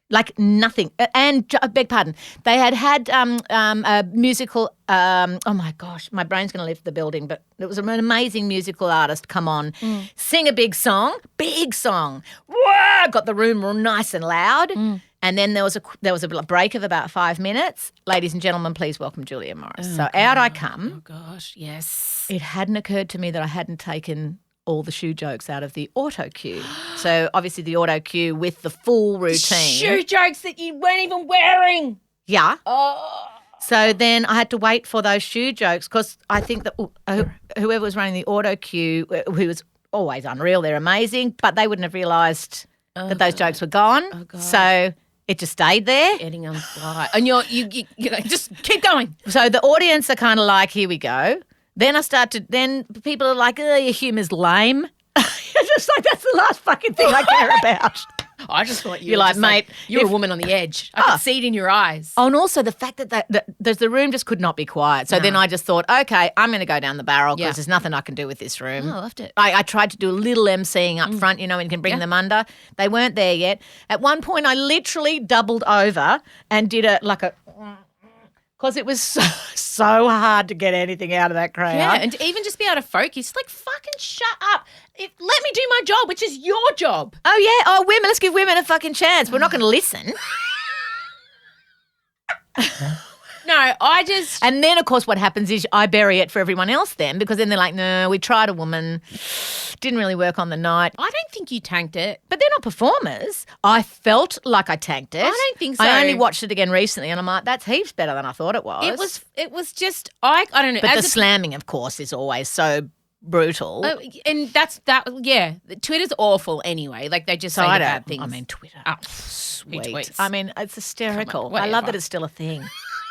Speaker 4: Like nothing. And I beg pardon, they had a musical, oh my gosh, my brain's going to leave the building, but it was an amazing musical artist come on, sing a big song. Whoa, got the room real nice and loud. And then there was a break of about 5 minutes. Ladies and gentlemen, please welcome Julia Morris. So out I come.
Speaker 3: Oh, gosh. Yes.
Speaker 4: It hadn't occurred to me that I hadn't taken all the shoe jokes out of the auto cue. So obviously the auto cue with the full routine.
Speaker 3: Shoe jokes that you weren't even wearing.
Speaker 4: Yeah.
Speaker 3: Oh.
Speaker 4: So then I had to wait for those shoe jokes because I think that whoever was running the auto cue, who was always unreal, they're amazing, but they wouldn't have realised that those jokes were gone.
Speaker 3: Oh, God.
Speaker 4: So it just stayed there.
Speaker 3: Editing on the fly. And you know, just keep going.
Speaker 4: So the audience are kind of like, here we go. Then people are like, oh, your humour's lame. It's just like, that's the last fucking thing I care about.
Speaker 3: I just thought you
Speaker 4: You're
Speaker 3: were
Speaker 4: like,
Speaker 3: just
Speaker 4: mate,
Speaker 3: you're a
Speaker 4: if-
Speaker 3: woman on the edge. I could see it in your eyes.
Speaker 4: Oh, and also the fact that the room just could not be quiet. So then I just thought, okay, I'm going to go down the barrel because
Speaker 3: Yeah.
Speaker 4: there's nothing I can do with this room.
Speaker 3: Oh, I loved it.
Speaker 4: I tried to do a little emceeing up front, and you can bring them under. They weren't there yet. At one point, I literally doubled over and did because it was so hard to get anything out of that crowd.
Speaker 3: Yeah, and to even just be able to focus, like fucking shut up. Let me do my job, which is your job.
Speaker 4: Oh, yeah. Oh, women, let's give women a fucking chance. We're not going to listen.
Speaker 3: No, I just.
Speaker 4: And then, of course, what happens is I bury it for everyone else then because then they're like, no, we tried a woman. Didn't really work on the night.
Speaker 3: I don't think you tanked it.
Speaker 4: But they're not performers. I felt like I tanked it.
Speaker 3: I don't think so.
Speaker 4: I only watched it again recently and I'm like, that's heaps better than I thought it was.
Speaker 3: It was just I don't know.
Speaker 4: But the
Speaker 3: as a-
Speaker 4: slamming, of course, is always so brutal.
Speaker 3: and that's that. Yeah, Twitter's awful anyway. Like they just
Speaker 4: so
Speaker 3: say
Speaker 4: I
Speaker 3: the
Speaker 4: don't.
Speaker 3: bad things.
Speaker 4: I mean, Twitter.
Speaker 3: Oh,
Speaker 4: Sweet.
Speaker 3: tweets.
Speaker 4: I mean, it's hysterical.
Speaker 3: Come on,
Speaker 4: I love
Speaker 3: whatever.
Speaker 4: that it's still a thing.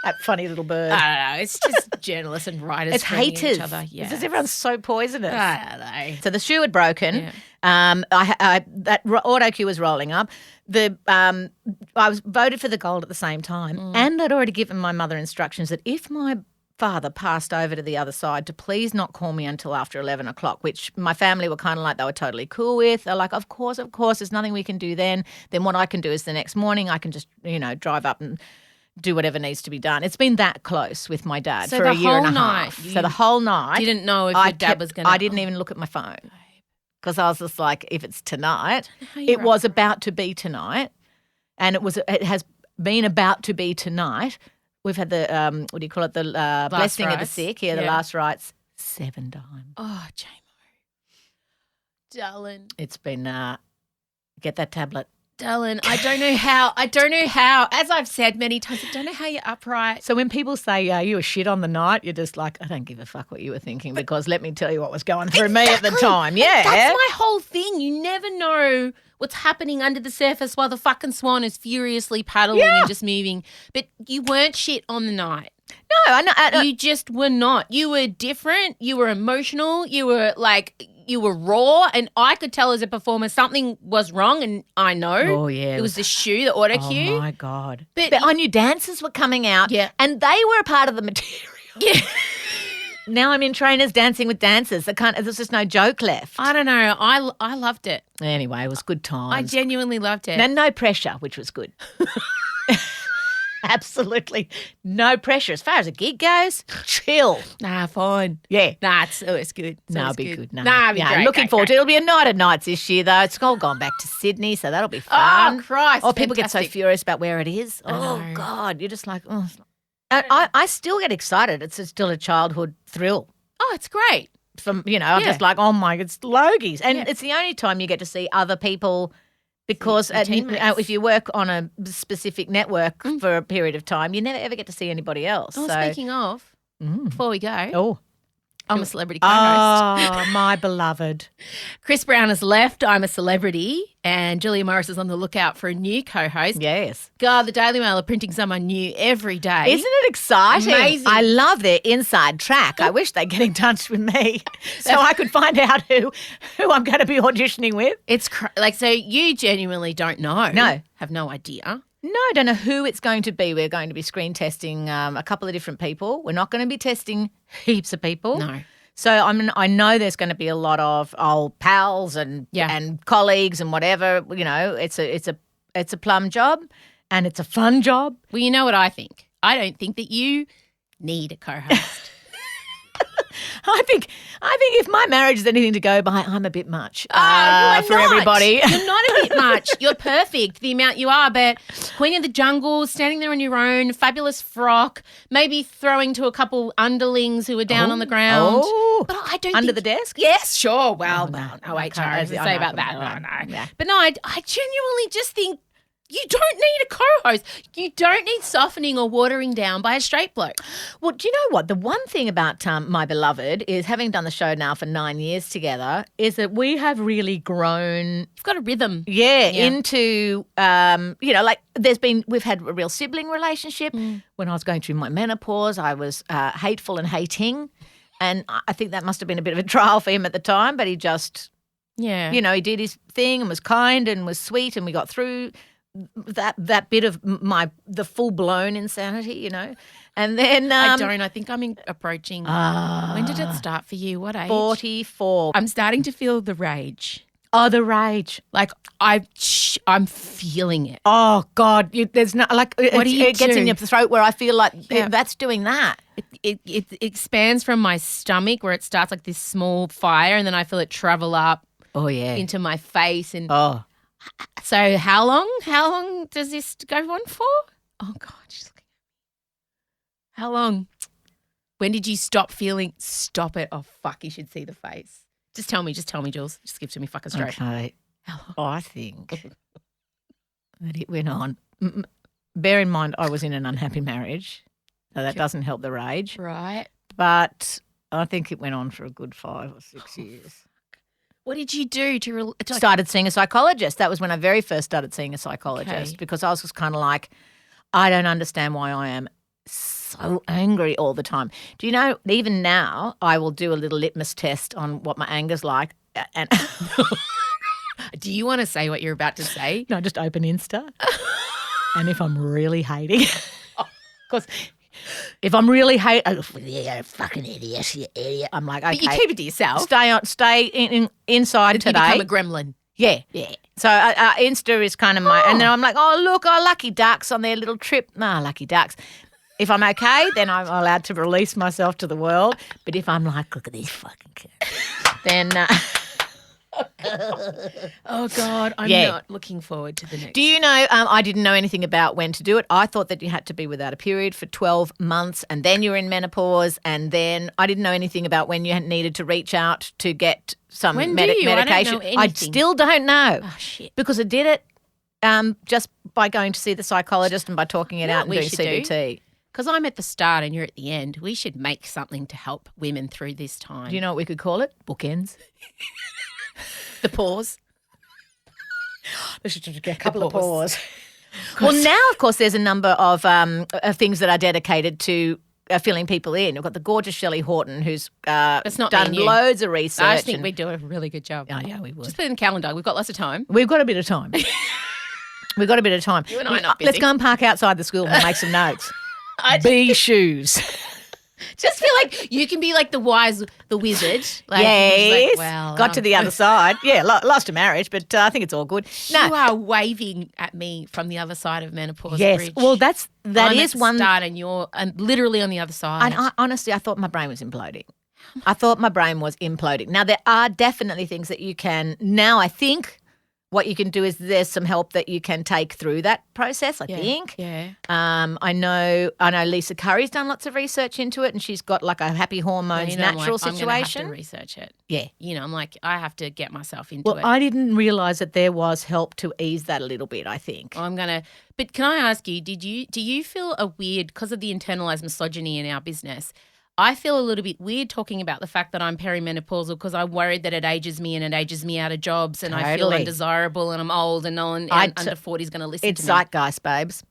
Speaker 4: That funny little bird.
Speaker 3: I don't know. It's just journalists and writers.
Speaker 4: It's
Speaker 3: screaming at
Speaker 4: haters.
Speaker 3: each other. Yeah,
Speaker 4: It's just everyone's so poisonous.
Speaker 3: I don't know.
Speaker 4: So the shoe had broken.
Speaker 3: Yeah.
Speaker 4: That auto cue was rolling up. I was voted for the gold at the same time, and I'd already given my mother instructions that if my father passed over to the other side to please not call me until after 11 o'clock, which my family were kind of like they were totally cool with. They're like, of course, there's nothing we can do then. Then what I can do is the next morning I can just, drive up and do whatever needs to be done. It's been that close with my dad
Speaker 3: So
Speaker 4: for
Speaker 3: the
Speaker 4: a year and a
Speaker 3: whole night,
Speaker 4: half.
Speaker 3: you
Speaker 4: So the whole night.
Speaker 3: Didn't know if your dad was going to.
Speaker 4: I didn't even look at my phone because I was just like, if it's tonight,
Speaker 3: how you're
Speaker 4: it was about to be tonight, and it has been about to be tonight. We've had the what do you call it? The blessing of the
Speaker 3: rites.
Speaker 4: sick. Yeah, the
Speaker 3: Yeah.
Speaker 4: last rites 7 times.
Speaker 3: Oh, JMO, darling.
Speaker 4: It's been get that tablet.
Speaker 3: Darling, I don't know how. As I've said many times, I don't know how you're upright.
Speaker 4: So when people say you were shit on the night, you're just like, I don't give a fuck what you were thinking because let me tell you what was going through me at the time. Yeah.
Speaker 3: That's my whole thing. You never know what's happening under the surface while the fucking swan is furiously paddling and just moving. But you weren't shit on the night.
Speaker 4: No, I know.
Speaker 3: You just were not. You were different. You were emotional. You were raw. And I could tell as a performer something was wrong. And I know.
Speaker 4: Oh, yeah.
Speaker 3: It was the shoe, the auto cue.
Speaker 4: Oh, my God.
Speaker 3: But-
Speaker 4: I knew dancers were coming out.
Speaker 3: Yeah.
Speaker 4: And they were a part of the material.
Speaker 3: Yeah.
Speaker 4: Now I'm in trainers dancing with dancers. There's just no joke left.
Speaker 3: I don't know. I loved it.
Speaker 4: Anyway, it was good times.
Speaker 3: I genuinely loved it.
Speaker 4: And no pressure, which was good. Absolutely no pressure. As far as a gig goes, chill.
Speaker 3: Nah, fine.
Speaker 4: Yeah.
Speaker 3: Nah, it's good. It's
Speaker 4: No,
Speaker 3: always
Speaker 4: it'll be good. No.
Speaker 3: Nah, it'll be
Speaker 4: Yeah,
Speaker 3: great.
Speaker 4: looking forward to it. It'll be a night of nights this year, though. It's all gone back to Sydney, so that'll be fun.
Speaker 3: Oh, Christ.
Speaker 4: Oh, people get so
Speaker 3: fantastic.
Speaker 4: furious about where it is. Oh,
Speaker 3: know.
Speaker 4: God. You're just like, oh. And I still get excited. It's still a childhood thrill.
Speaker 3: Oh, it's great.
Speaker 4: I'm
Speaker 3: Yeah.
Speaker 4: just like, oh, my, it's Logies. And
Speaker 3: Yeah.
Speaker 4: it's the only time you get to see other people because
Speaker 3: Your teammates.
Speaker 4: if you work on a specific network for a period of time, you never ever get to see anybody else.
Speaker 3: Oh,
Speaker 4: so,
Speaker 3: speaking of, before we go,
Speaker 4: oh.
Speaker 3: I'm a celebrity co-host.
Speaker 4: Oh, my beloved.
Speaker 3: Chris Brown has left. I'm a celebrity. And Julia Morris is on the lookout for a new co-host.
Speaker 4: Yes.
Speaker 3: God, the Daily Mail are printing someone new every day.
Speaker 4: Isn't it exciting?
Speaker 3: Amazing.
Speaker 4: I love their inside track. I wish they'd get in touch with me so I could find out who I'm going to be auditioning with.
Speaker 3: It's so you genuinely don't know.
Speaker 4: No.
Speaker 3: Have no idea.
Speaker 4: No, I don't know who it's going to be. We're going to be screen testing a couple of different people. We're not going to be testing heaps of people.
Speaker 3: No.
Speaker 4: So I know there's going to be a lot of old pals and colleagues and whatever. You know, it's a plum job and it's a fun job.
Speaker 3: Well, you know what I think? I don't think that you need a co-host.
Speaker 4: I think if my marriage is anything to go by, I'm a bit much
Speaker 3: You are
Speaker 4: for
Speaker 3: not.
Speaker 4: everybody.
Speaker 3: You're not a bit much. You're perfect, the amount you are. But Queen of the Jungle, standing there on your own, fabulous frock, maybe throwing to a couple underlings who are down on the ground.
Speaker 4: Oh,
Speaker 3: But I don't
Speaker 4: under
Speaker 3: think-
Speaker 4: the desk?
Speaker 3: Yes, sure. Well,
Speaker 4: no.
Speaker 3: no HR
Speaker 4: I
Speaker 3: has to
Speaker 4: know,
Speaker 3: say
Speaker 4: I
Speaker 3: about
Speaker 4: know,
Speaker 3: that.
Speaker 4: I know.
Speaker 3: No.
Speaker 4: Yeah.
Speaker 3: But no, I genuinely just think you don't need a co-host. You don't need softening or watering down by a straight bloke.
Speaker 4: Well, do you know what? The one thing about My Beloved is having done the show now for 9 years together is that we have really grown
Speaker 3: You've got a rhythm.
Speaker 4: into, like we've had a real sibling relationship. When I was going through my menopause, I was hateful and hating. And I think that must have been a bit of a trial for him at the time, but he just
Speaker 3: Yeah.
Speaker 4: You know, he did his thing and was kind and was sweet, and we got through that bit of the full blown insanity, you know. And then
Speaker 3: I don't. I think I'm approaching. When did it start for you? What age?
Speaker 4: 44.
Speaker 3: I'm starting to feel the rage.
Speaker 4: Oh, the rage.
Speaker 3: Like I'm feeling it.
Speaker 4: Oh God, there's no like. It gets in
Speaker 3: do?
Speaker 4: your throat where I feel like
Speaker 3: Yeah.
Speaker 4: that's doing that.
Speaker 3: It expands from my stomach where it starts like this small fire, and then I feel it travel up
Speaker 4: Oh yeah.
Speaker 3: into my face. And
Speaker 4: Oh.
Speaker 3: so, how long? How long does this go on for? Oh God, she's looking at me. How long? When did you stop feeling? Stop it! Oh fuck, you should see the face. Just tell me, Jules. Just give it to me fucking straight.
Speaker 4: Okay. I think that it went on. Bear in mind, I was in an unhappy marriage, so that doesn't help the rage.
Speaker 3: Right.
Speaker 4: But I think it went on for a good 5 or 6 years.
Speaker 3: What did you do to
Speaker 4: Started seeing a psychologist. That was when I very first started seeing a psychologist
Speaker 3: Okay.
Speaker 4: because I was just kind of like, I don't understand why I am so angry all the time. Do you know, even now, I will do a little litmus test on what my anger's like. And
Speaker 3: Do you want to say what you're about to say?
Speaker 4: no, just open Insta. And if I'm really hating, because if I'm really yeah, fucking idiot, you idiot. I'm like, okay.
Speaker 3: But you keep it to yourself.
Speaker 4: Stay inside
Speaker 3: You
Speaker 4: today.
Speaker 3: become a gremlin.
Speaker 4: Yeah. So Insta is kind of my, and then I'm like, oh, look, lucky ducks on their little trip. Nah, lucky ducks. If I'm okay, then I'm allowed to release myself to the world. But if I'm like, look at these fucking kids, then
Speaker 3: Oh God, I'm
Speaker 4: Yeah.
Speaker 3: not looking forward to the next.
Speaker 4: do you know, I didn't know anything about when to do it. I thought that you had to be without a period for 12 months and then you're in menopause. And then I didn't know anything about when you needed to reach out to get some
Speaker 3: When do you? I don't
Speaker 4: medication.
Speaker 3: know anything.
Speaker 4: still don't know.
Speaker 3: Oh shit.
Speaker 4: Because I did it just by going to see the psychologist and by talking it
Speaker 3: You know
Speaker 4: out and
Speaker 3: what we
Speaker 4: doing
Speaker 3: should do?
Speaker 4: CBT.
Speaker 3: Because I'm at the start and you're at the end. We should make something to help women through this time.
Speaker 4: Do you know what we could call it? Bookends.
Speaker 3: the pause?
Speaker 4: Let's just get a couple of
Speaker 3: pause.
Speaker 4: paws. Well, now, of course, there's a number of things that are dedicated to filling people in. We've got the gorgeous Shelley Horton, who's
Speaker 3: That's not me
Speaker 4: done
Speaker 3: and you.
Speaker 4: loads of research.
Speaker 3: I think
Speaker 4: and-
Speaker 3: we do a really good job.
Speaker 4: Oh, yeah, we would.
Speaker 3: Just put it in the calendar. We've got lots of time.
Speaker 4: We've got a bit of time. We've got a bit of time.
Speaker 3: You and I are not
Speaker 4: Let's
Speaker 3: busy.
Speaker 4: go and park outside the school and make some notes.
Speaker 3: I
Speaker 4: Bee shoes.
Speaker 3: just feel like you can be like the wizard. Like,
Speaker 4: Yes.
Speaker 3: he's like, well,
Speaker 4: got to the other side. Yeah, lost a marriage, but I think it's all good.
Speaker 3: You are waving at me from the other side of menopause
Speaker 4: Yes.
Speaker 3: bridge.
Speaker 4: Well, that
Speaker 3: I'm
Speaker 4: is
Speaker 3: at
Speaker 4: one.
Speaker 3: start, and you're literally on the other side.
Speaker 4: And honestly, I thought my brain was imploding. I thought my brain was imploding. Now, there are definitely things that you can, now I think what you can do is there's some help that you can take through that process, I think.
Speaker 3: Yeah.
Speaker 4: I know Lisa Curry's done lots of research into it and she's got like a happy hormones
Speaker 3: You know, I'm
Speaker 4: natural
Speaker 3: like, I'm gonna have
Speaker 4: situation.
Speaker 3: to research it.
Speaker 4: Yeah.
Speaker 3: You know, I'm like, I have to get myself into
Speaker 4: Well,
Speaker 3: it.
Speaker 4: I didn't realise that there was help to ease that a little bit, I think.
Speaker 3: But can I ask you, do you feel a weird, because of the internalized misogyny in our business, I feel a little bit weird talking about the fact that I'm perimenopausal because I'm worried that it ages me and it ages me out of jobs and I feel
Speaker 4: Totally.
Speaker 3: undesirable and I'm old and no one under 40 is going to listen
Speaker 4: It's
Speaker 3: to me.
Speaker 4: zeitgeist, babes.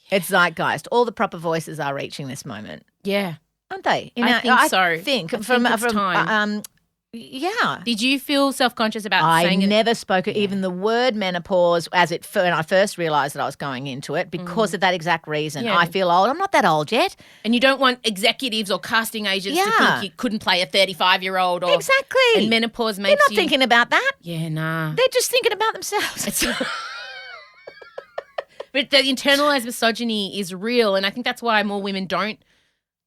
Speaker 4: It's zeitgeist. All the proper voices are reaching this moment,
Speaker 3: Yeah.
Speaker 4: aren't they?
Speaker 3: I think so.
Speaker 4: I think
Speaker 3: I
Speaker 4: from,
Speaker 3: think it's
Speaker 4: from
Speaker 3: time.
Speaker 4: yeah.
Speaker 3: Did you feel self-conscious about
Speaker 4: I
Speaker 3: saying it?
Speaker 4: never spoke even the word menopause when I first realised that I was going into it because of that exact reason.
Speaker 3: Yeah.
Speaker 4: I feel old. I'm not that old yet.
Speaker 3: And you don't want executives or casting agents to
Speaker 4: Yeah.
Speaker 3: think you couldn't play a 35-year-old or
Speaker 4: Exactly.
Speaker 3: And menopause makes
Speaker 4: They're not
Speaker 3: you
Speaker 4: thinking about that.
Speaker 3: Yeah, nah.
Speaker 4: They're just thinking about themselves.
Speaker 3: But the internalized misogyny is real, and I think that's why more women don't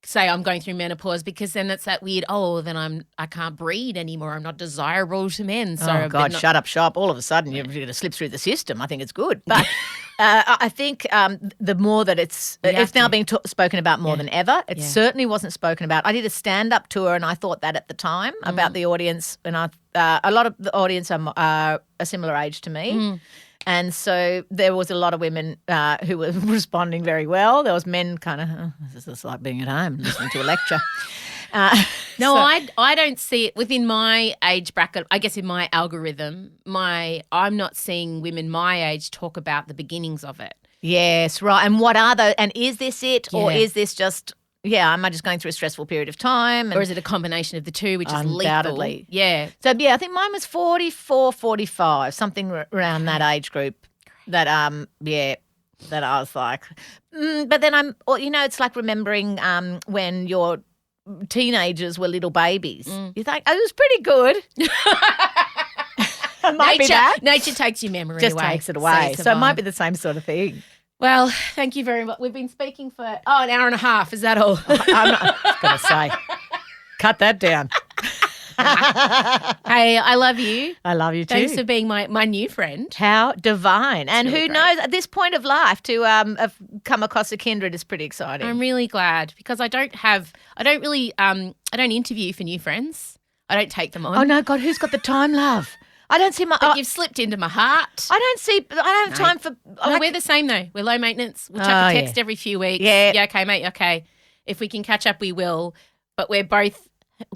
Speaker 3: say I'm going through menopause because then it's that weird, then I can't breed anymore. I'm not desirable to men. So
Speaker 4: Oh, God, shut up shop. All of a sudden, you're going to slip through the system. I think it's good. But I think the more that it's now being spoken about more than ever. It certainly wasn't spoken about. I did a stand-up tour, and I thought that at the time about the audience. And a lot of the audience are a similar age to me. And so there was a lot of women who were responding very well. There was men kind of, this is like being at home, listening to a lecture.
Speaker 3: No, I don't see it within my age bracket. I guess in my algorithm, I'm not seeing women my age talk about the beginnings of it.
Speaker 4: Yes, right. And what are those? And is this it, or
Speaker 3: Yeah.
Speaker 4: is this just am I just going through a stressful period of time?
Speaker 3: Or is it a combination of the two, which is
Speaker 4: Undoubtedly.
Speaker 3: lethal? Yeah.
Speaker 4: So, yeah, I think mine was 44, 45, something around that age group that, that I was like, but then it's like remembering when your teenagers were little babies. You think, it was pretty good. It might be that.
Speaker 3: Nature takes your memory
Speaker 4: Just
Speaker 3: away.
Speaker 4: takes it away. So it might be the same sort of thing.
Speaker 3: Well, thank you very much. We've been speaking for, an hour and a half. Is that all?
Speaker 4: I'm not going to say. Cut that down.
Speaker 3: Hey, I love you.
Speaker 4: I love you too.
Speaker 3: Thanks for being my new friend.
Speaker 4: How divine. And
Speaker 3: really
Speaker 4: who
Speaker 3: great.
Speaker 4: knows, at this point of life to have come across a kindred is pretty exciting.
Speaker 3: I'm really glad because I don't interview for new friends. I don't take them on.
Speaker 4: Oh, no, God, who's got the time, love? I don't see
Speaker 3: But you've slipped into my heart.
Speaker 4: I don't have time for.
Speaker 3: No, we're the same though. We're low maintenance. We'll chuck a text every few weeks.
Speaker 4: Yeah.
Speaker 3: Yeah, okay, mate, okay. If we can catch up, we will. But we're both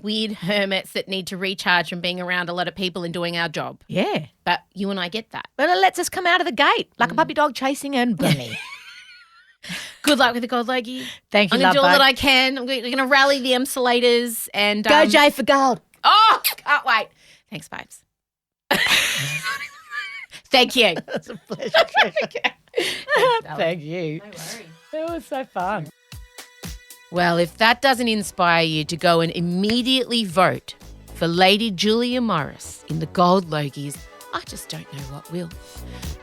Speaker 3: weird hermits that need to recharge from being around a lot of people and doing our job.
Speaker 4: Yeah.
Speaker 3: But you and I get that.
Speaker 4: But it lets us come out of the gate like a puppy dog chasing a bunny.
Speaker 3: Good luck with the Gold Logie.
Speaker 4: Thank you,
Speaker 3: I'm going to do all that I can. I'm going to rally the Emsolators and
Speaker 4: Go Jay for gold.
Speaker 3: Oh, can't wait. Thanks, babes. Thank you.
Speaker 4: It's a pleasure. Thank you.
Speaker 3: No worries.
Speaker 4: It was so fun.
Speaker 3: Well, if that doesn't inspire you to go and immediately vote for Lady Julia Morris in the Gold Logies, I just don't know what will.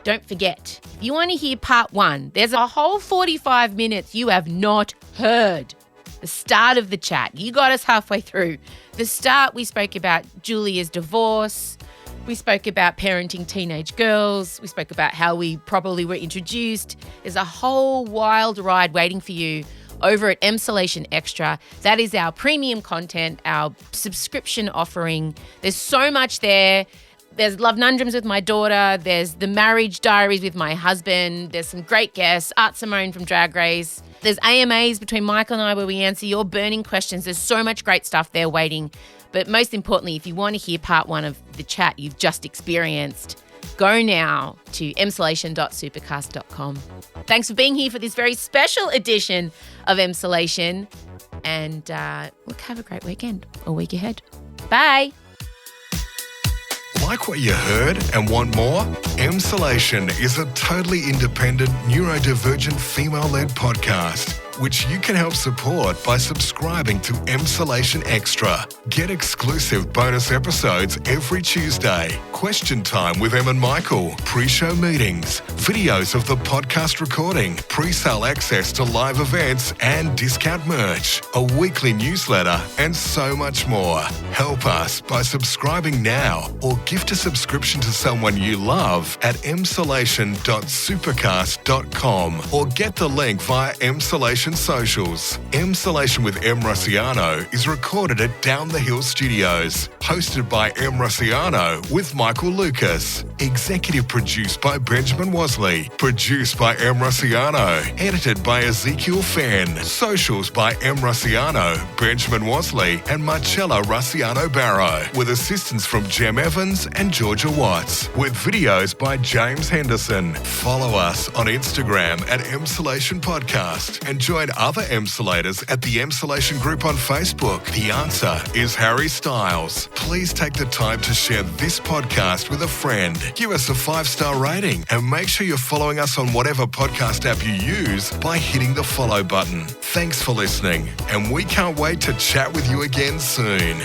Speaker 3: Don't forget, if you want to hear part 1, there's a whole 45 minutes you have not heard. The start of the chat. You got us halfway through. The start, we spoke about Julia's divorce. We spoke about parenting teenage girls. We spoke about how we probably were introduced. There's a whole wild ride waiting for you over at Emsolation Extra. That is our premium content, our subscription offering. There's so much there. There's Love Nundrums with my daughter. There's the Marriage Diaries with my husband. There's some great guests. Art Simone from Drag Race. There's AMAs between Michael and I where we answer your burning questions. There's so much great stuff there waiting. But most importantly, if you want to hear part 1 of the chat you've just experienced, go now to emsolation.supercast.com. Thanks for being here for this very special edition of Emsolation. And look, have a great weekend or week ahead. Bye.
Speaker 2: Like what you heard and want more? Emsolation is a totally independent, neurodivergent, female-led podcast, which you can help support by subscribing to Emsolation Extra. Get exclusive bonus episodes every Tuesday, question time with Em and Michael, pre-show meetings, videos of the podcast recording, pre-sale access to live events and discount merch, a weekly newsletter, and so much more. Help us by subscribing now or gift a subscription to someone you love at emsolation.supercast.com or get the link via Emsolation socials. Emsolation with Em Rusciano is recorded at Down the Hill Studios, hosted by Em Rusciano with Michael Lucas, executive produced by Benjamin Wasley, produced by Em Rusciano, edited by Ezekiel Fenn, socials by Em Rusciano, Benjamin Wasley and Marcella Rusciano Barrow, with assistance from Jem Evans and Georgia Watts, with videos by James Henderson. Follow us on Instagram at Emsolation Podcast and join other Emsolators at the Emsolation Group on Facebook. The answer is Harry Styles. Please take the time to share this podcast with a friend. Give us a 5-star rating and make sure you're following us on whatever podcast app you use by hitting the follow button. Thanks for listening, and we can't wait to chat with you again soon.